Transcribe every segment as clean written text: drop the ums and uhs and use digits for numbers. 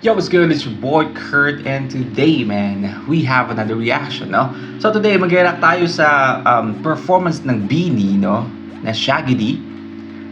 Yo, what's good? It's your boy Kurt, and today, man, we have another reaction, no? So today, mag-react tayo sa performance ng BINI, no? Na Shaggy D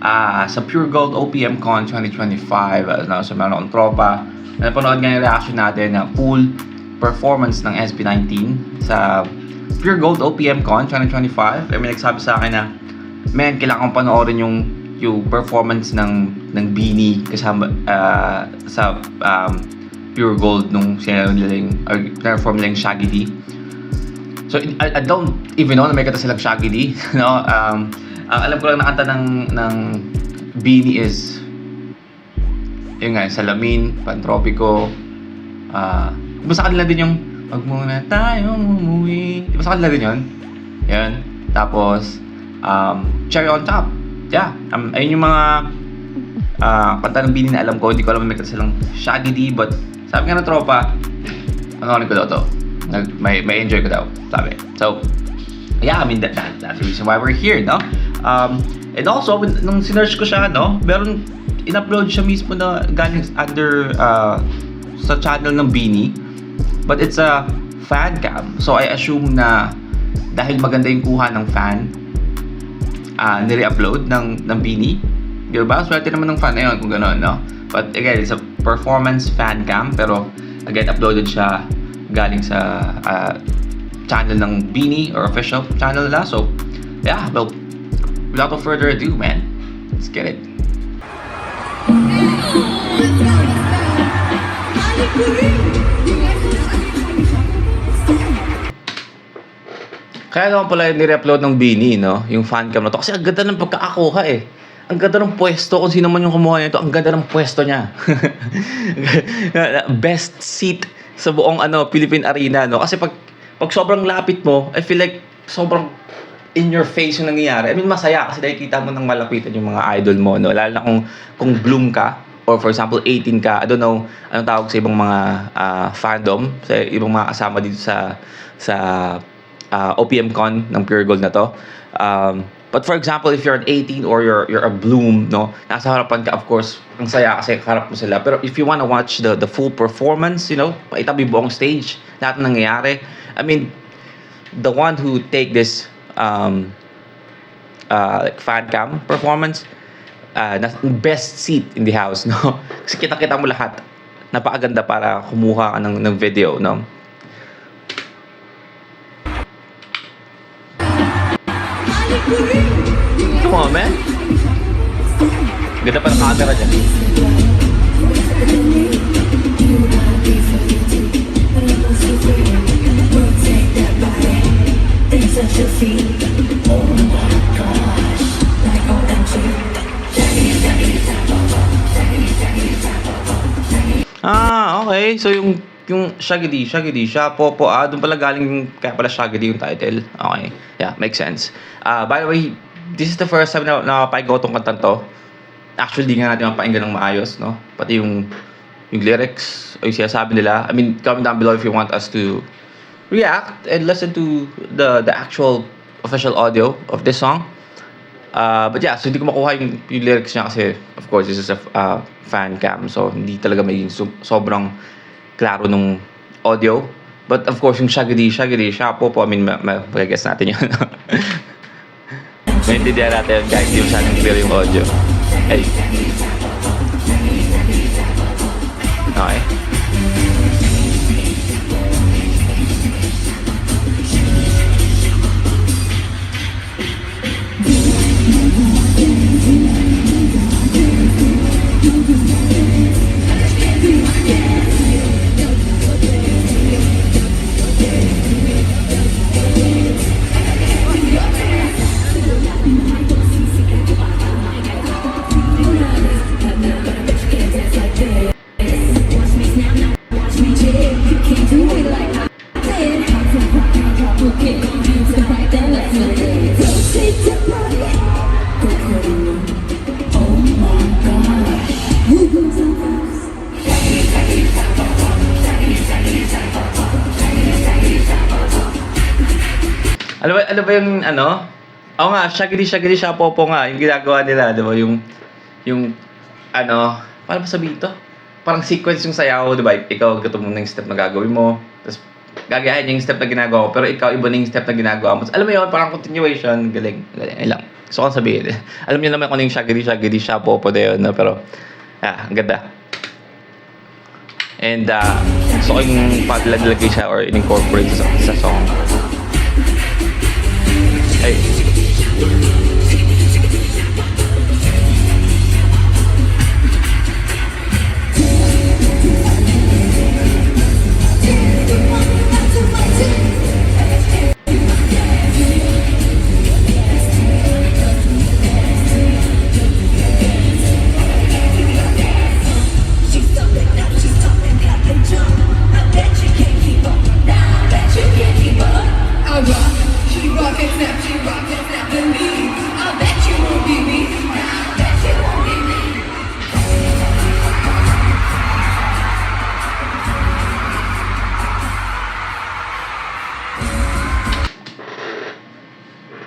sa Pure Gold OPM Con 2025. No? So meron akong tropa na napanood nga yung reaction natin na full performance ng SB19 sa Pure Gold OPM Con 2025. May nagsabi sa akin na, man, kailangan kong panoorin yung performance ng BINI kasama sa Pure Gold nung perform nila yung Shaggy D. So I don't even know na may kanta silang Shaggy D. No? Alam ko lang na kanta ng BINI is yung nga, Salamin, Pantropiko. Diba sa kanila din yung wag muna tayong umuwi. Diba sa kanila din yun? Yan. Tapos Cherry on Top. Yeah, ayun yung mga kanta ng BINI na alam ko. Hindi ko alam may kanta silang Shaggy D, but sabi nga ng tropa, panoorin ko daw to. May enjoy ko daw, sabi. So, yeah, I mean, that's the reason why we're here, no? And also, nung sinearch ko siya, no, meron, in-upload siya mismo na galing under, sa channel ng BINI. But it's a fan cam. So, I assume na dahil maganda yung kuha ng fan, nire-upload ng BINI. Diba? Swerte naman ng fan na yun kung gano'n, no? But again, it's a performance fan cam. Pero again, uploaded siya galing sa channel ng BINI or official channel nila. So, yeah, well, without further ado, man, let's get it. Kaya naman pala yung nire-upload ng BINI, no? Yung fan cam na to. Kasi ang ganda ng pagkakakuha eh. Ang ganda ng pwesto. Kung sino man yung kumuha nito, ang ganda ng pwesto niya. Best seat sa buong Philippine Arena, no? Kasi pag sobrang lapit mo, I feel like sobrang in your face yung nangyayari. I mean, masaya kasi nakikita mo ng malapitan yung mga idol mo, no? Lalo na kung Bloom ka, or for example, 18 ka, I don't know, anong tawag sa ibang mga fandom, sa ibang mga kasama dito sa OPM Con ng Pure Gold na to. But for example, if you're an 18 or you're a Bloom, no, nasa harapan ka, of course, ang saya kasi harap mo sila. Pero if you wanna watch the full performance, you know, itabi buong stage, lahat ng nangyayari, I mean, the one who take this like fan cam performance, best seat in the house, no? Kasi kita-kita mo lahat. Napakaganda para kumuha ka ng video, no? Come on, man. Ganda pa ng camera dyan. Okay. So yung Shaggy D, siya po, doon pala galing, kaya pala Shaggy D yung title. Okay. Yeah, makes sense. By the way, this is the first time na napapahig ko itong kantan to. Actually, di nga natin mapakinggan ng maayos, no? Pati yung lyrics, o yung sinasabi nila. I mean, comment down below if you want us to react and listen to the actual official audio of this song. But yeah, so hindi ko makuha yung lyrics niya kasi, of course, this is a fan cam. So, hindi talaga magiging sobrang klaro nung audio. But of course, yung Shaggy D, siya po, I mean, mag-guess natin yun. Maintindihan natin guys, yung masyadong clear yung audio. Hey. Okay. Ano ba yung Oo nga, Shaggy D siya popo nga, yung ginagawa nila, di ba? Yung paano ba sabihin ito? parang sequence yung sayaw, di ba? Ikaw, gusto mo na yung step na gagawin mo. Tapos, gagayahin niya yung step na ginagawa ko. Pero ikaw, iba na yung step na ginagawa mo. Alam mo yun, parang continuation. Galing. Galing. Ay lang. Gusto kong sabihin. Alam niyo naman kung ano yung shaggy, shapo po na yun. No? Pero, ang ganda. And, gusto ko yung paglalagay siya or in-incorporate sa song. Ay.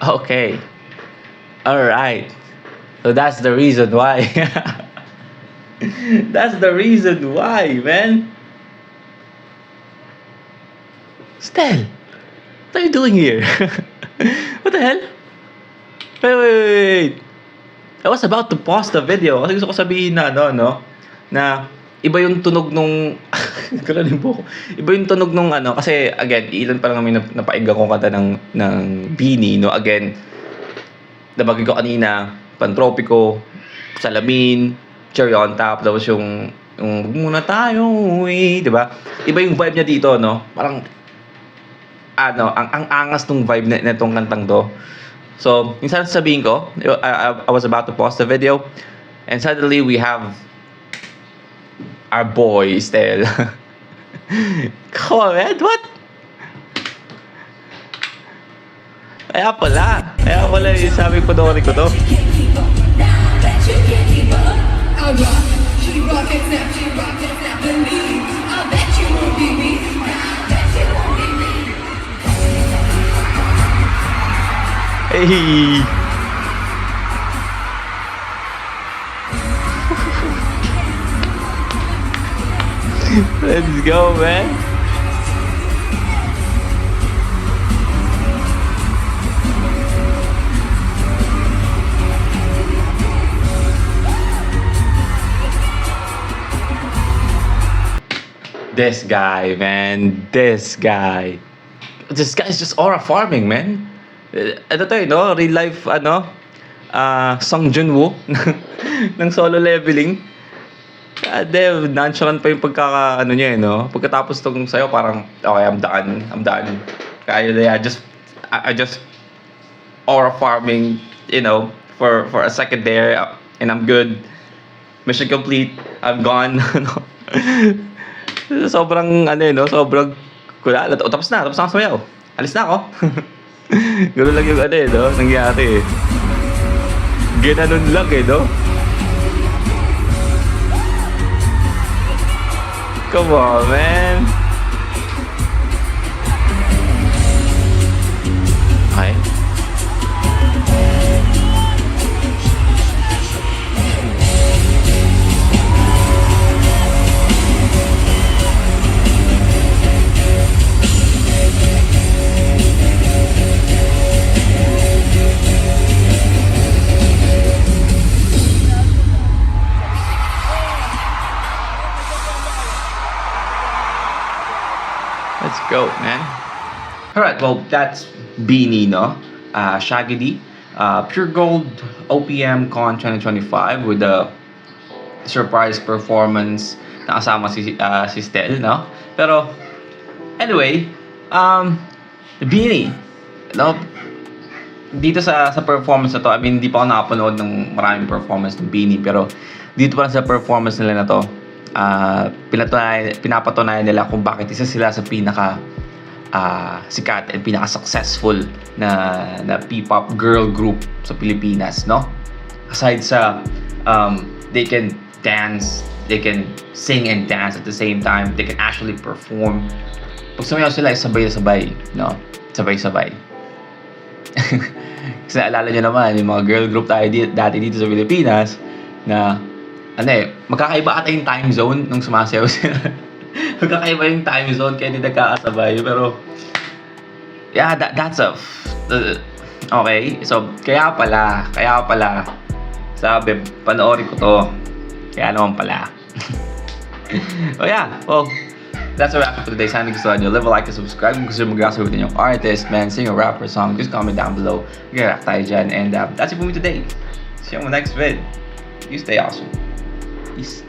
Okay. Alright. So that's the reason why. That's the reason why, man. Stel, what are you doing here? What the hell? Wait. I was about to pause the video kasi gusto ko sabihin na na iba yung tunog nung kalalim po ko. Iba yung tunog nung kasi again, ilan pa lang kami napaiga kong kanta ng Beanie, no? Again, nabagay ko kanina, Pantropiko, Salamin, Cherry on Top, tapos yung muna tayo, di ba? Iba yung vibe niya dito, no? Parang ang angas nung vibe na itong kantang to. So, yung sana sabihin ko, I was about to pause the video, and suddenly we have our boy, Stel. Come on, man. What? Kaya pala yung sabi ko doon ko to. Hey. Let's go, man. This guy, man. This guy is just aura farming, man. Ano to, no? Real life, Song Junwoo ng solo leveling. Damn, nonchalant pa yung niya, no? Pagkatapos tong sayo, parang, okay, I'm done. Kaya I just aura farming, for a second there, and I'm good. Mission complete. I'm gone. Sobrang, sobrang, tapos na ang sayaw. Alis na ako. Gano'n lang yung nangyari eh. Ginanon lang no? Come on, man. Okay. Let's go, man. Alright, well, that's Beanie, no? Shaggy D. Pure Gold OPM Con 2025 with the surprise performance na kasama si Stel, no? Pero, anyway, Beanie, no? Dito sa performance na to, I mean, hindi pa ako nakapanood ng maraming performance ng Beanie, pero dito pa lang sa performance nila na to, pinapatunayan nila kung bakit isa sila sa pinaka sikat and pinaka successful na P-pop girl group sa Pilipinas, no? Aside sa they can dance, they can sing and dance at the same time, they can actually perform. Pag sumayaw sila, sabay-sabay, no? Sabay-sabay. Kasi naalala nyo naman, yung mga girl group tayo dati dito sa Pilipinas na magkakaiba ata yung time zone nung sumasayaw sila. Magkakaiba yung time zone kaya hindi nagkakasabay. Pero, yeah, that's okay. So, kaya pala, sabi, panoorin ko to. Kaya naman pala. Oh yeah, well, that's a wrap for today. Sana gusto nyo. Leave a like and subscribe. Kung gusto nyo mag-sagutin yung artist, man, singer, rapper, song, just comment down below. Mag-react tayo dyan. And that's it for me today. See you on the next vid. You stay awesome. Peace.